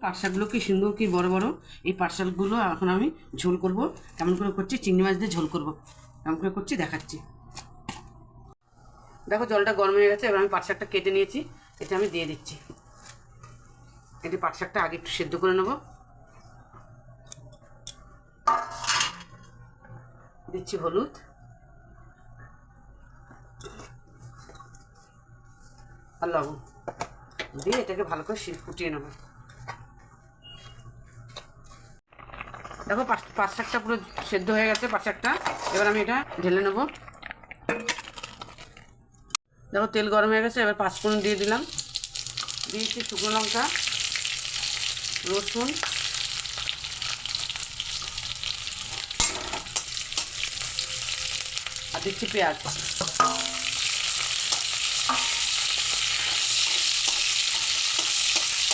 পাট শাকগুলো কি সুন্দর, কি বড় বড়। এই পাট শাকগুলো এখন আমি ঝোল করব। কেমন করে করছি, চিংড়ি মাছ দিয়ে ঝোল করব। কেমন করে করছি দেখাচ্ছি। দেখো জলটা গরম হয়ে গেছে, এবার আমি পাট শাকটা কেটে নিয়েছি, এটা আমি দিয়ে দিচ্ছি। এটি পাট শাকটা আগে একটু সেদ্ধ করে নেব। দিচ্ছি হলুদ আর লবণ দিয়ে এটাকে ভালো করে ফুটিয়ে নেব। দেখো পাট শাকটা পুরো সেদ্ধ হয়ে গেছে পাট শাকটা। এবার আমি এটা ঢেলে নেব। দেখো তেল গরম হয়ে গেছে, এবার পাঁচফোড়ন দিয়ে দিলাম, দিয়েছি শুকনো লঙ্কা, রসুন, আর দিচ্ছি পেঁয়াজ।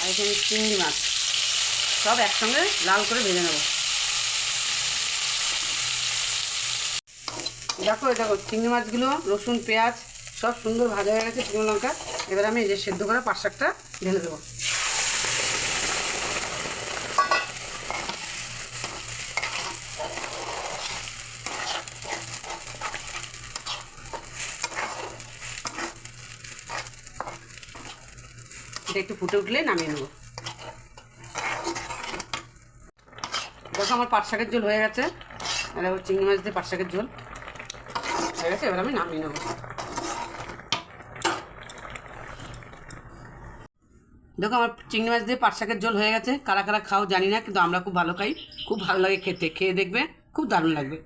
আর এখানে চিংড়ি মাছ সব একসঙ্গে লাল করে ভেজে নেব। দেখো দেখো চিংড়ি মাছগুলো, রসুন, পেঁয়াজ সব সুন্দর ভাজা হয়ে গেছে, শুকনো লঙ্কা। এবার আমি এই যে সেদ্ধ করা পাট শাকটা ঢেলে দেবো। এটা একটু ফুটে উঠলে নামিয়ে নেব। দেখো আমার পাট শাকের ঝোল হয়ে গেছে, দেখো চিংড়ি মাছ দিয়ে পাট শাকের ঝোল হয়ে গেছে, এবার আমি নামিয়ে নেব। দেখো আমার চিংড়ি মাছ দিয়ে পাট শাকের ঝোল হয়ে গেছে। কারা কারা খাও জানি না, কিন্তু আমরা খুব ভালো খাই, খুব ভালো লাগে খেতে। খেয়ে দেখবে, খুব দারুণ লাগবে।